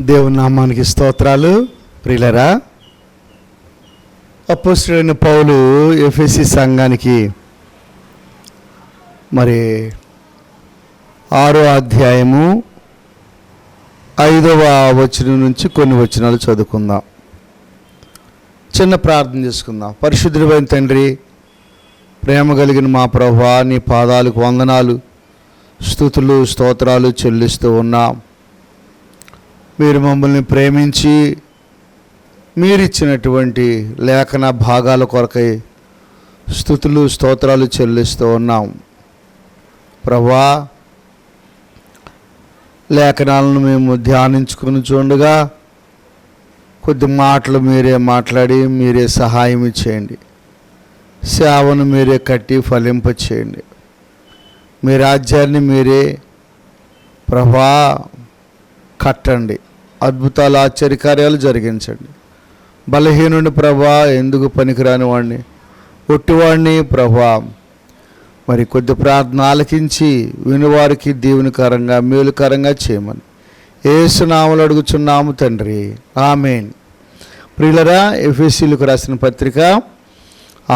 దేవుని నామానికి స్తోత్రాలు. ప్రియులరా, అపోస్తలుడైన పౌలు ఎఫెసీ సంఘానికి మరి 6వ అధ్యాయము 5వ వచనం నుంచి కొన్ని వచనాలు చదువుకుందాం. చిన్న ప్రార్థన చేసుకుందాం. పరిశుద్ధుడైన తండ్రి, ప్రేమ కలిగిన మా ప్రభువా, నీ పాదాలకు వందనాలు, స్తుతులు, స్తోత్రాలు చెల్లిస్తూ ఉన్నాం. మీరు మమ్మల్ని ప్రేమించి మీరిచ్చినటువంటి లేఖన భాగాల కొరకై స్తుతులు, స్తోత్రాలు చెల్లిస్తూ ఉన్నాం. ప్రభువా, లేఖనాలను మేము ధ్యానించుకుని చూడగా కొద్ది మాటలు మీరే మాట్లాడి మీరే సహాయం చేయండి. సేవను మీరే కట్టి ఫలింప చేయండి. మీ రాజ్యాన్ని మీరే ప్రభువా కట్టండి. అద్భుతాలు, ఆశ్చర్యకార్యాలు జరిగించండి. బలహీనుని ప్రభువా, ఎందుకు పనికిరాని వాడిని, ఒట్టివాడిని ప్రభువా, మరి కొద్ది ప్రార్థన ఆలకించి వినువారికి దీవెనకరంగా మేలుకరంగా చేయమని యేసు నామములో అడుగుచున్నాము తండ్రి, ఆమేన్. ప్రియులరా, ఎఫెసీయులకు రాసిన పత్రిక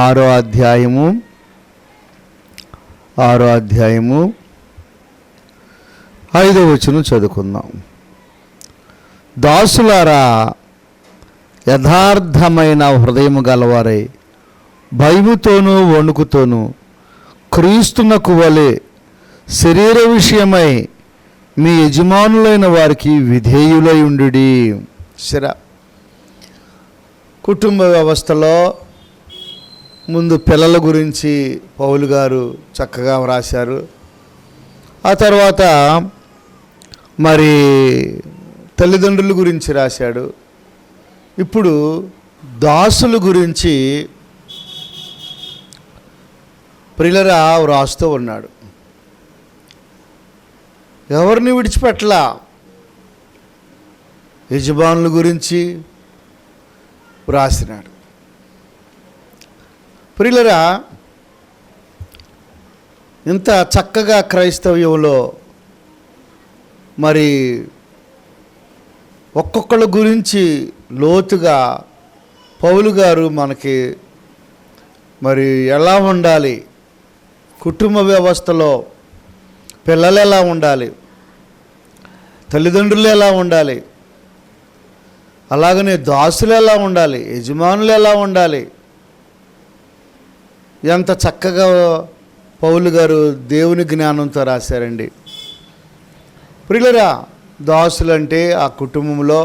6వ అధ్యాయము 5వ వచనం చదువుకుందాం. దాసులారా, యథార్థమైన హృదయము గలవారై భయముతోనూ వణుకుతోనూ క్రీస్తునకు వలె శరీర విషయమై మీ యజమానులైన వారికి విధేయులై ఉండుడి. సరే, కుటుంబ వ్యవస్థలో ముందు పిల్లల గురించి పౌలు గారు చక్కగా వ్రాశారు. ఆ తర్వాత మరి తల్లిదండ్రుల గురించి రాశాడు. ఇప్పుడు దాసుల గురించి ప్రియులరా వ్రాస్తూ ఉన్నాడు. ఎవరిని విడిచిపెట్టలా, యజమానుల గురించి వ్రాసినాడు. ప్రియులరా, ఇంత చక్కగా క్రైస్తవ్యంలో మరి ఒక్కొక్కళ్ళ గురించి లోతుగా పౌలు గారు మనకి మరి ఎలా ఉండాలి, కుటుంబ వ్యవస్థలో పిల్లలు ఎలా ఉండాలి, తల్లిదండ్రులు ఎలా ఉండాలి, అలాగనే దాసులు ఎలా ఉండాలి, యజమానులు ఎలా ఉండాలి, ఎంత చక్కగా పౌలు గారు దేవుని జ్ఞానంతో రాశారండి. ప్రియులరా, దాసులంటే ఆ కుటుంబంలో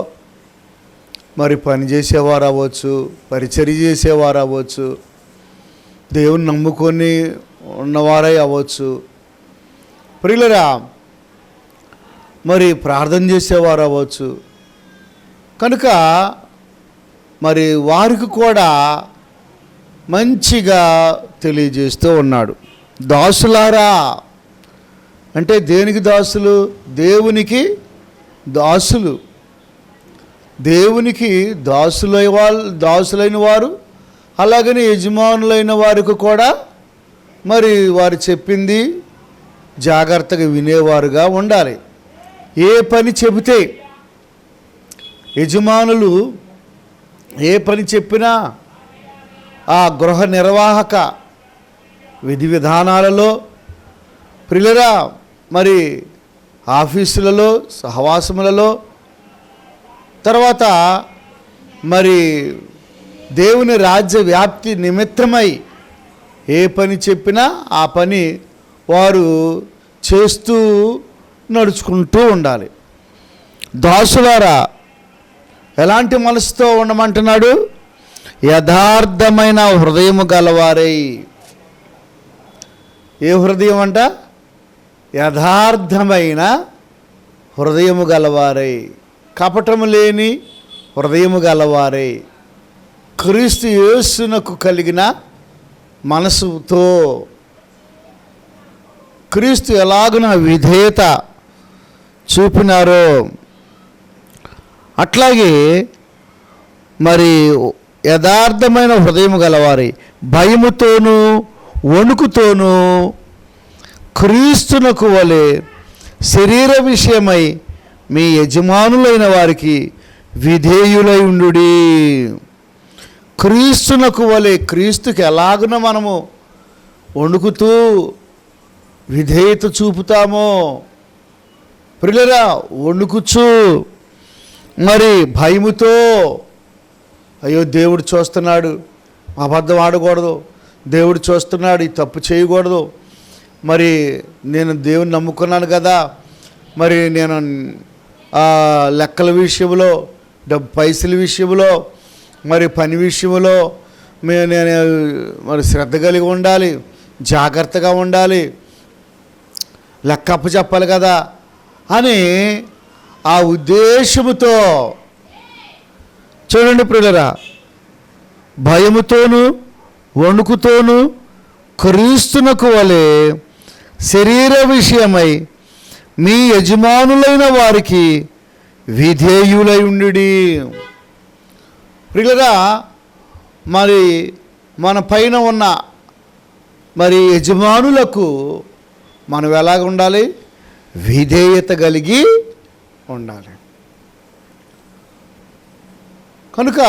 మరి పనిచేసేవారు అవ్వచ్చు, పరిచర్య చేసేవారు అవ్వచ్చు, దేవుని నమ్ముకొని ఉన్నవారై అవ్వచ్చు. ప్రియులరా, మరి ప్రార్థన చేసేవారు అవ్వచ్చు. కనుక మరి వారికి కూడా మంచిగా తెలియజేస్తూ ఉన్నాడు. దాసులారా అంటే దేనికి దాసులు? దేవునికి దాసులు. దేవునికి దాసులైన వారు, అలాగని యజమానులైన వారికి కూడా మరి వారు చెప్పింది జాగ్రత్తగా వినేవారుగా ఉండాలి. ఏ పని చెబితే యజమానులు ఏ పని చెప్పినా ఆ గృహ నిర్వాహక విధి విధానాలలో ప్రియులరా, మరి ఆఫీసులలో, సహవాసములలో, తర్వాత మరి దేవుని రాజ్య వ్యాప్తి నిమిత్తమై ఏ పని చెప్పినా ఆ పని వారు చేస్తూ నడుచుకుంటూ ఉండాలి. దాసులారా, ఎలాంటి మనసుతో ఉండమంటున్నాడు? యథార్థమైన హృదయము గలవారై. ఏ హృదయం అంట? యథార్థమైన హృదయము గలవారై, కపటము లేని హృదయము గలవారై, క్రీస్తు యేసునకు కలిగిన మనసుతో, క్రీస్తు ఎలాగున విధేయత చూపినారో అట్లాగే మరి యథార్థమైన హృదయము గలవారై భయముతోనూ వణుకుతోనూ క్రీస్తునకు వలె శరీర విషయమై మీ యజమానులైన వారికి విధేయులై ఉండుడి. క్రీస్తునకు వలె, క్రీస్తుకి ఎలాగున మనము వణుకుతూ విధేయత చూపుతామో, ప్రియులారా, వణుకుచు, మరి భయముతో, అయ్యో దేవుడు చూస్తున్నాడు, అబద్ధం ఆడకూడదు, దేవుడు చూస్తున్నాడు, ఈ తప్పు చేయకూడదు, మరి నేను దేవుని నమ్ముకున్నాను కదా, మరి నేను లెక్కల విషయంలో, పైసల విషయంలో, మరి పని విషయంలో నేను మరి శ్రద్ధ కలిగి ఉండాలి, జాగ్రత్తగా ఉండాలి, లెక్క అప్పచెప్పాలి కదా అని ఆ ఉద్దేశముతో, చూడండి ప్రియులారా, భయముతోనూ వణుకుతోనూ క్రీస్తునకు వలె శరీర విషయమై మీ యజమానులైన వారికి విధేయులై ఉండుడి. ప్రియులారా, మరి మన పైన ఉన్న మరి యజమానులకు మనం ఎలాగ ఉండాలి? విధేయత కలిగి ఉండాలి. కనుక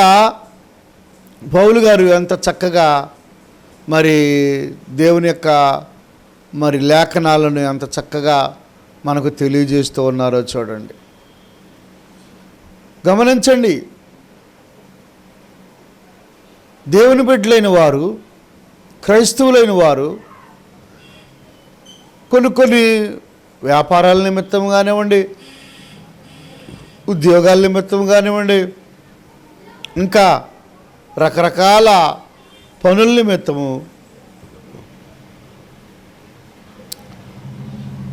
పౌలు గారు ఎంత చక్కగా మరి దేవుని యొక్క మరి లేఖనాలను ఎంత చక్కగా మనకు తెలియజేస్తూ ఉన్నారో చూడండి, గమనించండి. దేవుని బిడ్డలైన వారు, క్రైస్తవులైన వారు కొన్ని వ్యాపారాల నిమిత్తం కానివ్వండి, ఉద్యోగాల నిమిత్తం కానివ్వండి, ఇంకా రకరకాల పనుల నిమిత్తము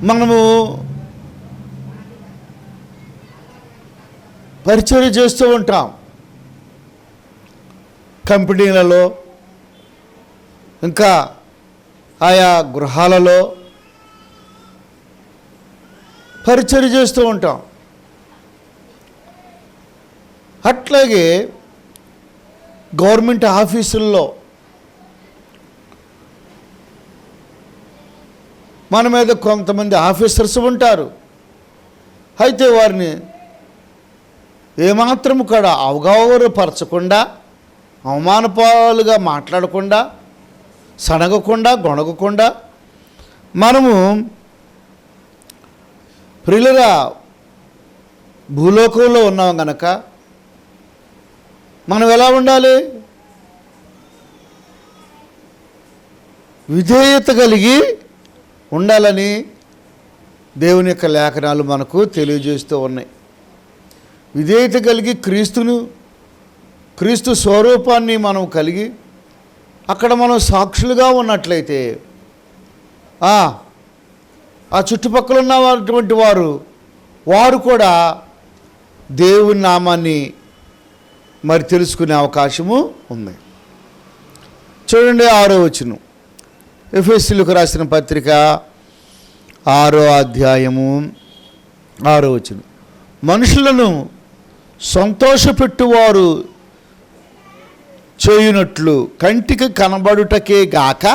మనము పరిచర్య చేస్తూ ఉంటాం. కంపెనీలలో, ఇంకా ఆయా గృహాలలో పరిచర్య చేస్తూ ఉంటాం. అట్లాగే గవర్నమెంట్ ఆఫీసుల్లో మన మీద కొంతమంది ఆఫీసర్స్ ఉంటారు. అయితే వారిని ఏమాత్రము కూడా అవగాహనపరచకుండా, అవమానపాలుగా మాట్లాడకుండా, సనగకుండా, గొణగకుండా మనము ప్రియులరా భూలోకంలో ఉన్నాం గనక మనం ఎలా ఉండాలి? విధేయత కలిగి ఉండాలని దేవుని యొక్క లేఖనాలు మనకు తెలియజేస్తూ ఉన్నాయి. విధేయత కలిగి క్రీస్తు స్వరూపాన్ని మనం కలిగి అక్కడ మనం సాక్షులుగా ఉన్నట్లయితే ఆ చుట్టుపక్కల ఉన్నటువంటి వారు కూడా దేవుని నామాన్ని మరి తెలుసుకునే అవకాశము ఉంది. చూడండి 6వ వచనం, ఎఫెసీయులకు రాసిన పత్రిక 6వ అధ్యాయము 6వ వచనం. మనుషులను సంతోషపెట్టువారు చేయునట్లు కంటికి కనబడుటకే గాక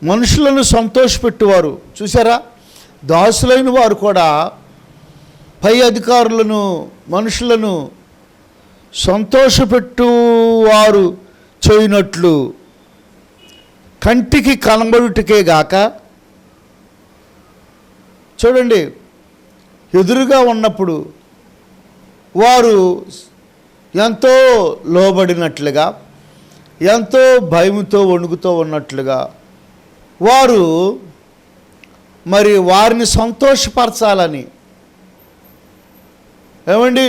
మనుషులను సంతోషపెట్టువారు. చూసారా, దాసులైన వారు కూడా పై అధికారులను, మనుషులను సంతోషపెట్టువారు చేయునట్లు కంటికి కనబడుటకే గాక, చూడండి, ఎదురుగా ఉన్నప్పుడు వారు ఎంతో లోబడినట్లుగా, ఎంతో భయముతో వణుకుతూ ఉన్నట్లుగా వారు మరి వారిని సంతోషపరచాలని. ఏమండి,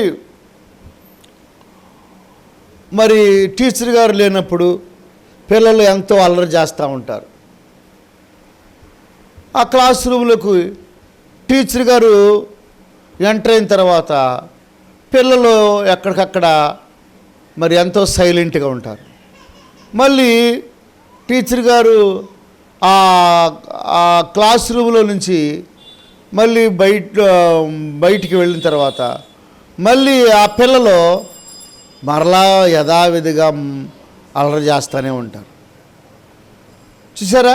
మరి టీచర్ గారు లేనప్పుడు పిల్లలు ఎంతో అల్లరి చేస్తూ ఉంటారు. ఆ క్లాస్ రూమ్లకు టీచర్ గారు ఎంటర్ అయిన తర్వాత పిల్లలు ఎక్కడికక్కడ మరి ఎంతో సైలెంట్గా ఉంటారు. మళ్ళీ టీచర్ గారు ఆ క్లాస్ రూమ్లో నుంచి మళ్ళీ బయటికి వెళ్ళిన తర్వాత మళ్ళీ ఆ పిల్లలు మరలా యథావిధిగా అల్లరి చేస్తూనే ఉంటారు. చూసారా,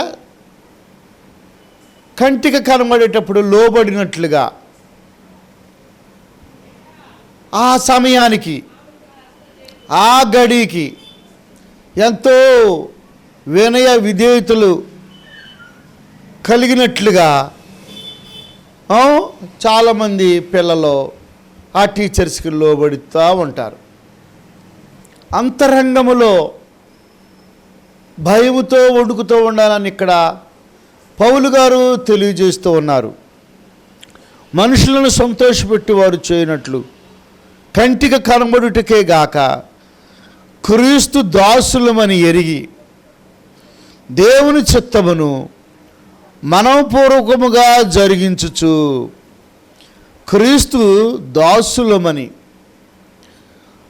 కంటికి కనబడేటప్పుడు లోబడినట్లుగా ఆ సమయానికి ఆ గడికి ఎంతో వినయ విధేయతలు కలిగినట్లుగా చాలామంది పిల్లలు ఆ టీచర్స్కి లోబడుతూ ఉంటారు. అంతరంగములో భయముతో వణుకుతూ ఉండాలని ఇక్కడ పౌలు గారు తెలియజేస్తూ ఉన్నారు. మనుషులను సంతోషపెట్టి వారు చేయనట్లు కంటికి కనబడుటకే గాక క్రీస్తు దాసులమని ఎరిగి దేవుని చిత్తమును మనఃపూర్వకముగా జరిగించుచు. క్రీస్తు దాసులమని,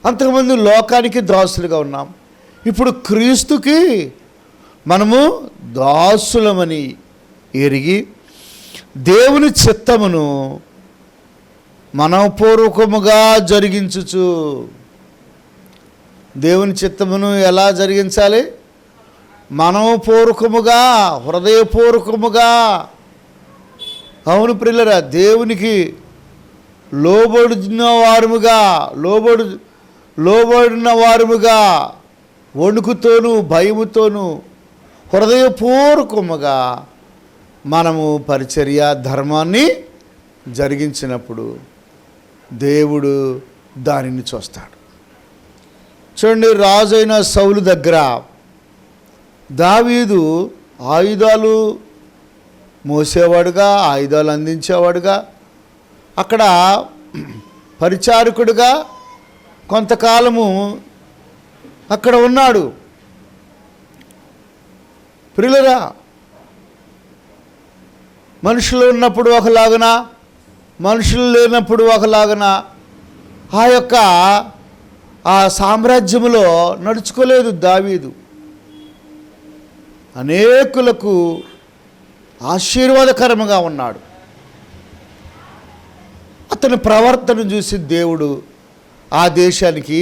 అంతకుముందు లోకానికి దాసులుగా ఉన్నాం, ఇప్పుడు క్రీస్తుకి మనము దాసులమని ఎరిగి దేవుని చిత్తమును మనఃపూర్వకముగా జరిగించుచు. దేవుని చిత్తమును ఎలా జరిగించాలి? మనఃపూర్వకముగా, హృదయపూర్వకముగా. అవును ప్రియులారా, దేవునికి లోబడిన వారముగా వణుకుతోనూ భయముతోనూ హృదయపూర్వకముగా మనము పరిచర్య ధర్మాన్ని జరిగించినప్పుడు దేవుడు దానిని చూస్తాడు. చూడండి, రాజైన సౌలు దగ్గర దావీదు ఆయుధాలు మోసేవాడుగా, ఆయుధాలు అందించేవాడుగా, అక్కడ పరిచారకుడుగా కొంతకాలము అక్కడ ఉన్నాడు. ప్రియులరా, మనుషులు ఉన్నప్పుడు ఒకలాగన, మనుషులు లేనప్పుడు ఒకలాగన ఆ సామ్రాజ్యములో నడుచుకోలేదు దావీదు. అనేకులకు ఆశీర్వాదకరముగా ఉన్నాడు. అతని ప్రవర్తన చూసి దేవుడు ఆ దేశానికి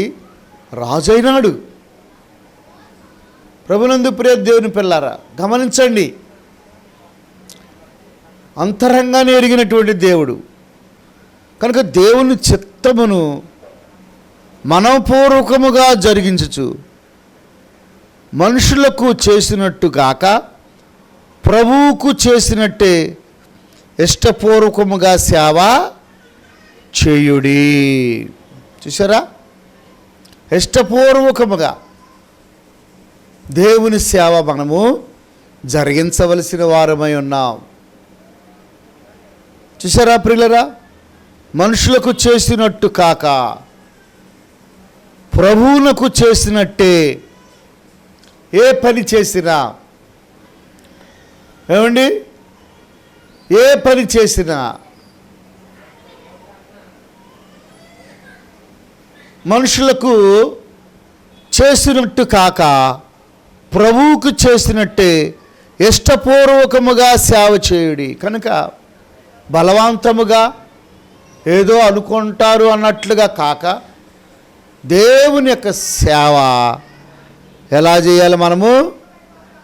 రాజైనాడు. ప్రభునందు ప్రియ దేవుని పిల్లారా, గమనించండి, అంతరంగాన్ని ఎరిగినటువంటి దేవుడు కనుక దేవుని చిత్తమును మనఃపూర్వకముగా జరిగించుచు మనుషులకు చేసినట్టు గాక ప్రభువుకు చేసినట్టే ఇష్టపూర్వకముగా సేవ చేయుడి. చూసారా, ఇష్టపూర్వకముగా దేవుని సేవ మనము జరిగించవలసిన వారమై ఉన్నాం. చూసారా ప్రియులరా, మనుషులకు చేసినట్టు కాక ప్రభువునకు చేసినట్టే. ఏ పని చేసినా, ఏమండి, ఏ పని చేసినా మనుషులకు చేసినట్టు కాక ప్రభువుకు చేసినట్టే ఇష్టపూర్వకముగా సేవ చేయుడి. కనుక బలవంతముగా ఏదో అనుకుంటారు అన్నట్లుగా కాక దేవుని యొక్క సేవ ఎలా చేయాలి? మనము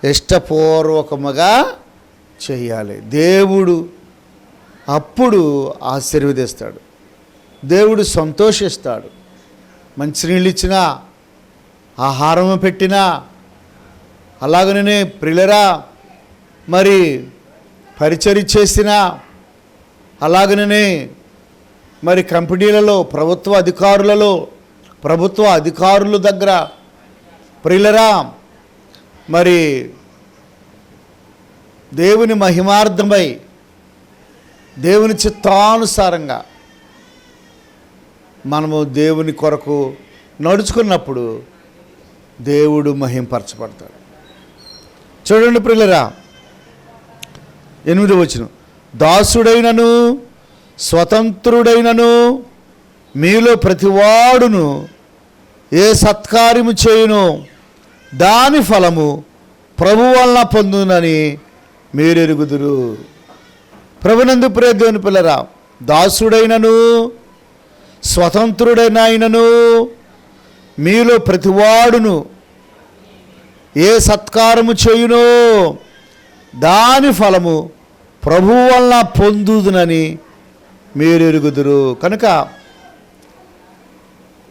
ఇష్టపూర్వకముగా చేయాలి. దేవుడు అప్పుడు ఆశీర్వదిస్తాడు, దేవుడు సంతోషిస్తాడు. మంచినీళ్ళు ఇచ్చినా, ఆహారం పెట్టినా, అలాగనే ప్రియులరా మరి పరిచర్య చేసినా, అలాగనే మరి కంపెనీలలో ప్రభుత్వ అధికారుల దగ్గర ప్రియులరా మరి దేవుని మహిమార్థమై దేవుని చిత్తానుసారంగా మనము దేవుని కొరకు నడుచుకున్నప్పుడు దేవుడు మహింపరచబడతాడు. చూడండి ప్రియులరా, 8వ వచనం, దాసుడైనను స్వతంత్రుడైనను మీలో ప్రతివాడును ఏ సత్కార్యము చేయును దాని ఫలము ప్రభు వలన పొందునని మీరు ఎరుగుదురు. ప్రభునందు ప్రియ దేవుని పిల్లరా, దాసుడైనను స్వతంత్రుడైనను మీలో ప్రతివాడును ఏ సత్కారము చేయునో దాని ఫలము ప్రభు వలన పొందుదునని మీరు ఎరుగుదురు. కనుక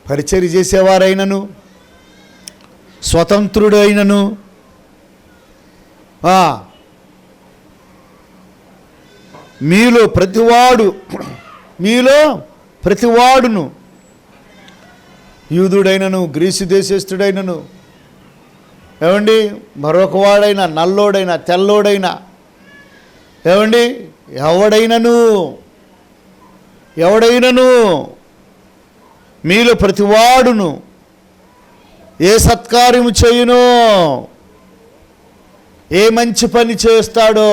పరిచర్య చేసేవారైనను, స్వతంత్రుడైనను, మీలో ప్రతివాడును, యూదుడైనను, గ్రీసు దేశస్థుడైనను, ఏమండి, మరొక వాడైనా, నల్లోడైనా, తెల్లోడైనా, ఏమండి, ఎవడైనను మీలో ప్రతివాడును ఏ సత్కార్యము చేయునో, ఏ మంచి పని చేస్తాడో,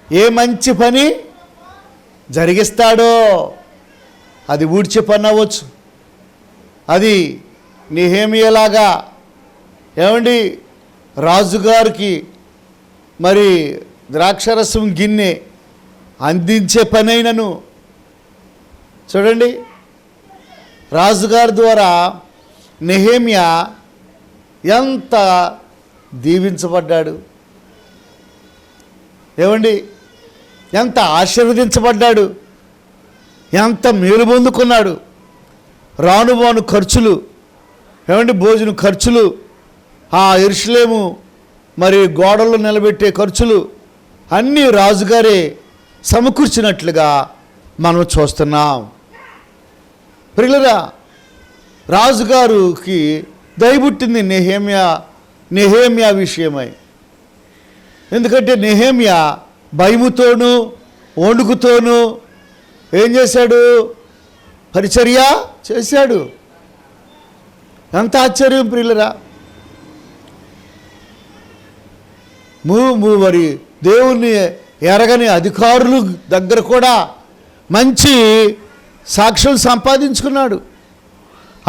ఏ మంచి పని జరిగిస్తాడో, అది ఊడ్చే పని అవ్వచ్చు, అది నెహెమ్యాలాగా ఏమండి రాజుగారికి మరి ద్రాక్షరసం గిన్నె అందించే పని అయినను. చూడండి, రాజుగారి ద్వారా నెహెమ్యా ఎంత దీవించబడ్డాడు, ఏమండి, ఎంత ఆశీర్వదించబడ్డాడు, ఎంత మేలు పొందుకున్నాడు. రానుబాను ఖర్చులు, ఏమండి, భోజన ఖర్చులు, ఆ యెరూషలేము మరి గోడలు నిలబెట్టే ఖర్చులు అన్నీ రాజుగారే సమకూర్చినట్లుగా మనం చూస్తున్నాం. ప్రియులారా, రాజుగారికి దయబుట్టింది నెహెమ్యా విషయమై. ఎందుకంటే నెహెమ్యా భయముతోనూ వణుకుతోనూ ఏం చేశాడు? పరిచర్య చేశాడు. ఎంత ఆశ్చర్యం ప్రియులరా! మరి దేవుణ్ణి ఎరగని అధికారుల దగ్గర కూడా మంచి సాక్ష్యం సంపాదించుకున్నాడు.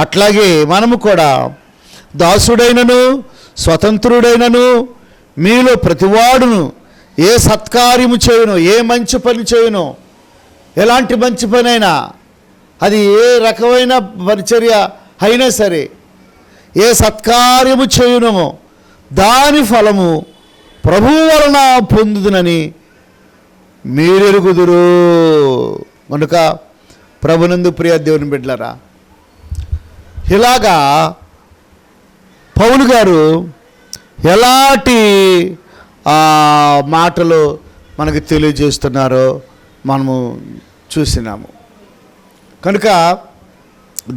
అట్లాగే మనము కూడా దాసుడైనను స్వతంత్రుడైనను మీలో ప్రతివాడును ఏ సత్కార్యము చేయును, ఏ మంచి పని చేయును, ఎలాంటి మంచి పని అయినా, అది ఏ రకమైన పరిచర్య అయినా సరే, ఏ సత్కార్యము చేయునమో దాని ఫలము ప్రభువు వలన పొందుదునని మీరెరుగుదురు. కనుక ప్రభునందు ప్రియ దేవుని బిడ్డలారా, ఇలాగా పౌలు గారు ఎలాంటి మాటలు మనకు తెలియజేస్తున్నారో మనము చూసినాము. కనుక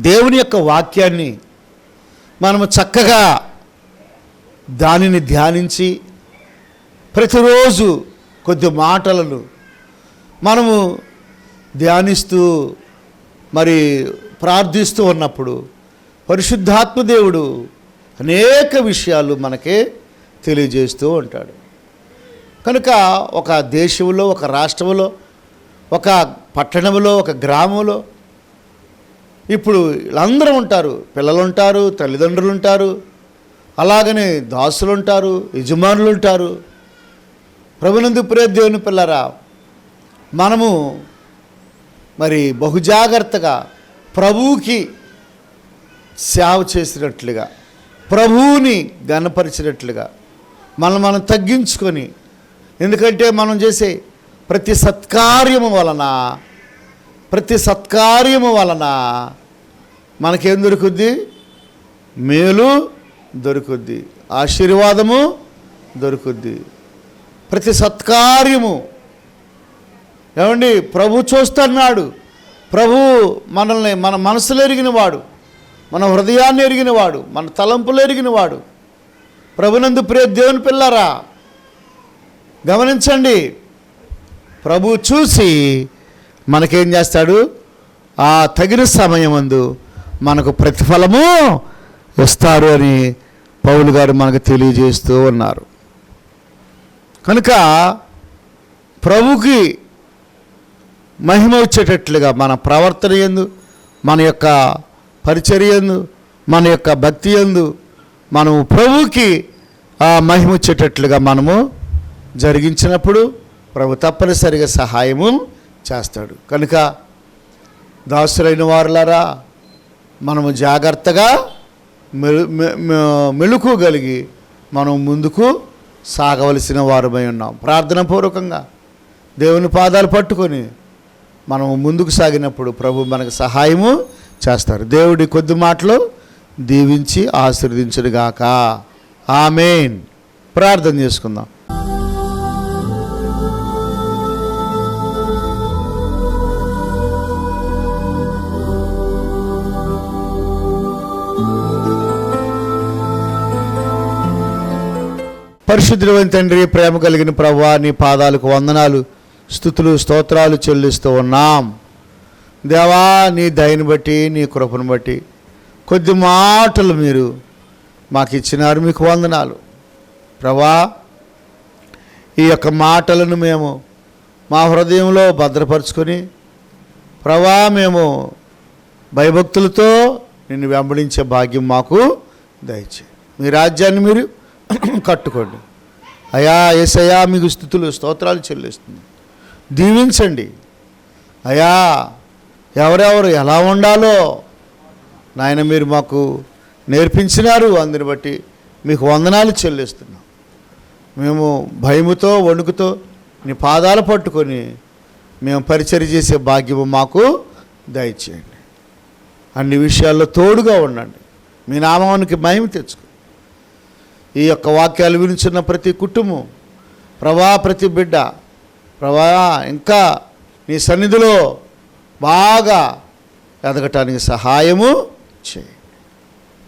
దేవుని యొక్క వాక్యాన్ని మనము చక్కగా దానిని ధ్యానించి ప్రతిరోజు కొద్ది మాటలను మనము ధ్యానిస్తూ మరి ప్రార్థిస్తూ ఉన్నప్పుడు పరిశుద్ధాత్మ దేవుడు అనేక విషయాలు మనకే తెలియజేస్తూ ఉంటాడు. కనుక ఒక దేశంలో, ఒక రాష్ట్రంలో, ఒక పట్టణంలో, ఒక గ్రామంలో ఇప్పుడు వీళ్ళందరూ ఉంటారు. పిల్లలు ఉంటారు, తల్లిదండ్రులు ఉంటారు, అలాగనే దాసులు ఉంటారు, యజమానులు ఉంటారు. ప్రభునందు ప్రియ దేవుని పిల్లరా, మనము మరి బహుజాగ్రత్తగా ప్రభువుకి సేవ చేసినట్లుగా, ప్రభువుని ఘనపరిచినట్లుగా మనం తగ్గించుకొని, ఎందుకంటే మనం చేసే ప్రతి సత్కార్యము వలన మనకేం దొరుకుద్ది? మేలు దొరుకుద్ది, ఆశీర్వాదము దొరుకుద్ది. ప్రతి సత్కార్యము ఏమండి ప్రభు చూస్తున్నాడు. ప్రభు మనల్ని, మన మనసులు ఎరిగినవాడు, మన హృదయాన్ని ఎరిగినవాడు, మన తలంపులు ఎరిగినవాడు. ప్రభునందు ప్రియ దేవుని పిల్లరా, గమనించండి, ప్రభు చూసి మనకేం చేస్తాడు? ఆ తగిన సమయమందు మనకు ప్రతిఫలము ఇస్తారు అని పౌలు గారు మనకు తెలియజేస్తూ ఉన్నారు. కనుక ప్రభుకి మహిమ వచ్చేటట్లుగా మన ప్రవర్తన యందు, మన యొక్క పరిచర్య యందు, మన యొక్క భక్తి యందు మనము ప్రభుకి మహిమ వచ్చేటట్లుగా మనము జరిగించినప్పుడు ప్రభు తప్పనిసరిగా సహాయము చేస్తాడు. కనుక దాసులైన వారులారా, మనము జాగ్రత్తగా మెలుకోగలిగి మనం ముందుకు సాగవలసిన వారమై ఉన్నాం. ప్రార్థనాపూర్వకంగా దేవుని పాదాలు పట్టుకొని మనము ముందుకు సాగినప్పుడు ప్రభు మనకు సహాయము చేస్తారు. దేవుడి కొద్ది మాటలు దీవించి ఆశీర్వదించునుగాక. ఆమేన్. ప్రార్థన చేసుకుందాం. పరిశుద్ధుడైన తండ్రి, ప్రేమ కలిగిన ప్రభువా, నీ పాదాలకు వందనాలు, స్తుతులు, స్తోత్రాలు చెల్లిస్తూ ఉన్నాం. దేవా, నీ దయని బట్టి, నీ కృపను బట్టి కొద్ది మాటలు మీరు మాకు ఇచ్చినారు, మీకు వందనాలు ప్రభువా. ఈ యొక్క మాటలను మేము మా హృదయంలో భద్రపరుచుకొని ప్రభువా, మేము భయభక్తులతో నిన్ను వెంబడించే భాగ్యం మాకు దయచేయండి. మీ రాజ్యాన్ని మీరు కట్టుకోండి అయ్యా. యేసయ్యా, మీకు స్తుతులు స్తోత్రాలు చెల్లిస్తుంది. దీవించండి అయ్యా. ఎవరెవరు ఎలా ఉండాలో నాయన మీరు మాకు నేర్పించినారు, అందుని బట్టి మీకు వందనాలు చెల్లిస్తున్నాం. మేము భయముతో వణుకుతో నీ పాదాలు పట్టుకొని మేము పరిచర్య చేసే భాగ్యము మాకు దయచేయండి. అన్ని విషయాల్లో తోడుగా ఉండండి. మీ నామానికి మహిమ తెచ్చుకో. ఈ యొక్క వాక్యాలు వినిచున్న ప్రతి కుటుంబం ప్రభా, ప్రతి బిడ్డ ప్రభా, ఇంకా నీ సన్నిధిలో బాగా ఎదగటానికి సహాయము చేయండి.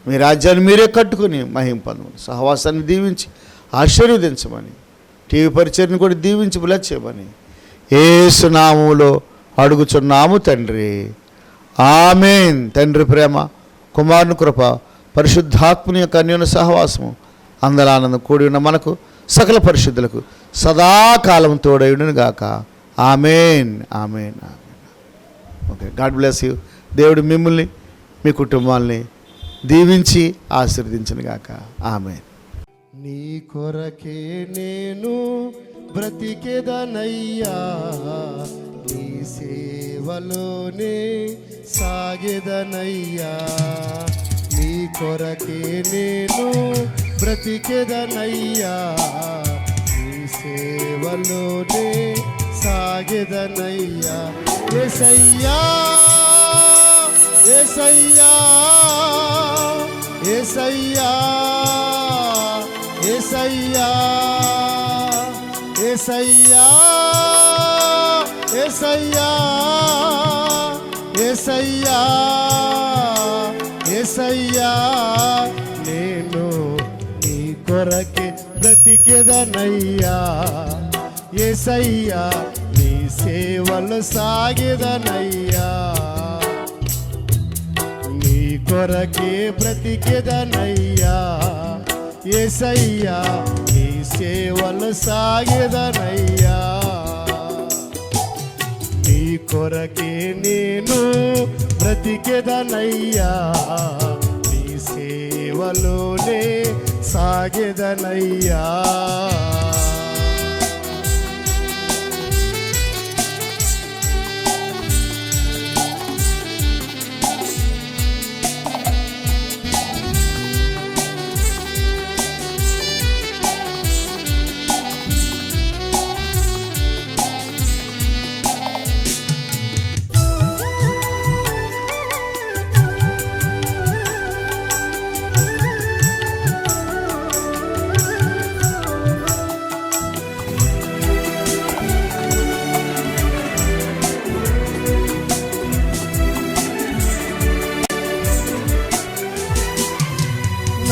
మీ రాజ్యాన్ని మీరే కట్టుకుని మహిమ పొందమని, సహవాసాన్ని దీవించి ఆశీర్వదించమని, టీవీ పరిచర్ని కూడా దీవించి బ్లెస్ చేయమని యేసు నామములో అడుగుచున్నాము తండ్రి. ఆమేన్. తండ్రి ప్రేమ, కుమారుని కృప, పరిశుద్ధాత్మని యొక్క అన్యోన్య సహవాసము అందలానందం కూడి ఉన్న మనకు సకల పరిశుద్ధులకు సదాకాలం తోడైయును గాక. ఆమేన్. ఆమేన్. ఆమేన్. Okay, God bless you. దేవుడు మిమ్మల్ని, మీ కుటుంబాల్ని దీవించి ఆశీర్వదించును గాక. ఆమేన్. నీ కొరకే నేను బ్రతికెదనయ్యా, నీ సేవలోనే సాగెదనయ్యా. నీ కొరకే నేను బ్రతికెదనయ్యా, నీ సేవలోనే సాగెదనయ్యా. యేసయ్యా, యేసయ్యా, యేసయ్యా, యేసయ్యా, యేసయ్యా, యేసయ్యా, యేసయ్యా, యేసయ్యా. నేను నీ కొరకే బ్రతికెదనయ్యా, యేసయ్యా, నీ సేవలు సాగెదనయ్యా. నీ కొరకే బ్రతికెదనయ్యా, యేసయ్యా, నీ సేవలు సాగెదనయ్యా. నీ కొరకే నేను బ్రతికెదనయ్యా, నీ సేవలోనే సాగెదనయ్యా.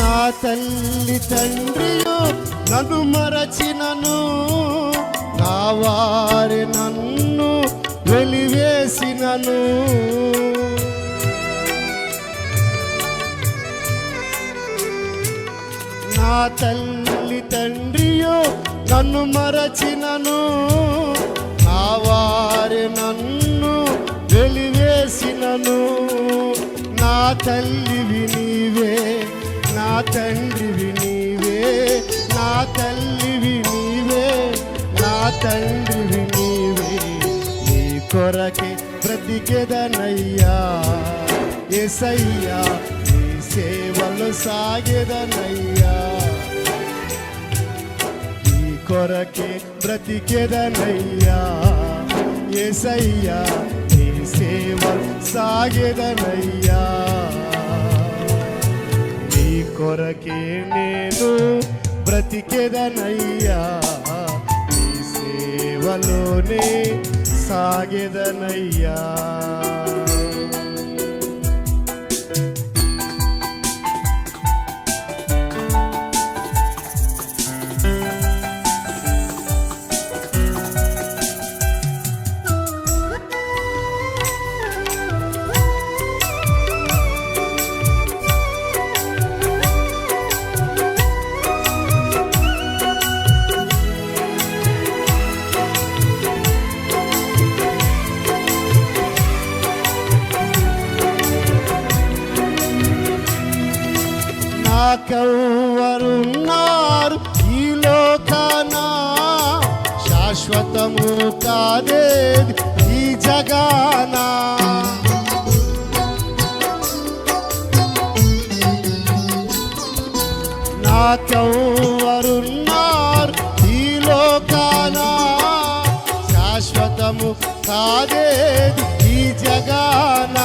నా తల్లి తండ్రియు నన్ను మరచినను, నా వారి నన్ను వెలివేసినను. నా తల్లి తండ్రియు నన్ను మరచినను, నా వారి నన్ను వెలివేసినను. నా తల్లివి నీవే, నా తండ్రివి నీవే, నా తల్లివి నీవే, నా తండ్రివి నీవే. నీ కొరకే బ్రతికెదనయ్యా, యేసయ్యా, నీ సేవలు సాగెదనయ్యా. నీ కొరకే బ్రతికెదనయ్యా, యేసయ్యా, నీ సేవలు సాగెదనయ్యా నీ కొరకే నేను బ్రతికెదనయ్యా నీ సేవలోనే సాగెదనయ్యా నాకెవ్వరున్నారు ఈ లోకాన శాశ్వతము కాదేది ఈ జగాన నాకెవ్వరున్నారు ఈ లోకాన శాశ్వతము కాదేది ఈ జగాన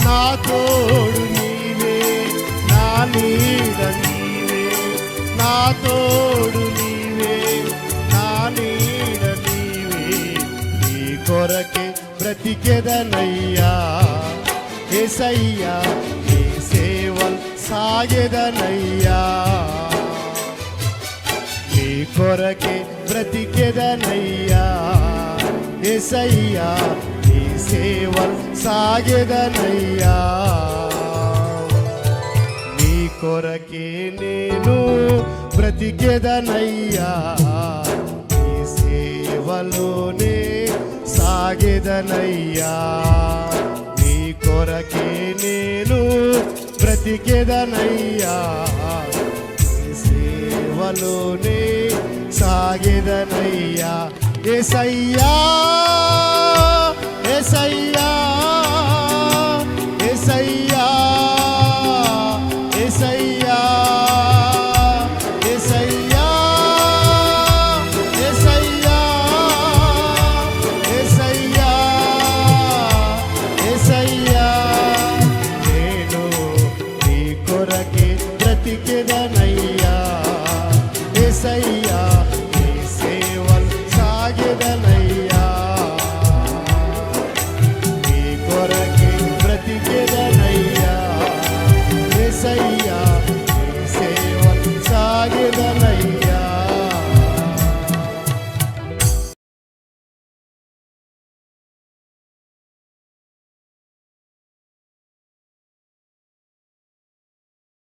నా తోడు నీడ నీవే నా తోడు నీవే నా నీడ నీవే నీ కొరకే బ్రతికెదనయ్యా యేసయ్యా నీ సేవలు సాగెదనయ్యా నీ కొరకే బ్రతికెదనయ్యా యేసయ్యా నీ సేవలు సాగెదనయ్యా కొరకే నేను బ్రతికెదనయ్యా నీ సేవలోనే సాగెదనయ్యా నీ కొరకే నేను బ్రతికెదనయ్యా నీ సేవలోనే సాగెదనయ్యా యేసయ్యా యేసయ్యా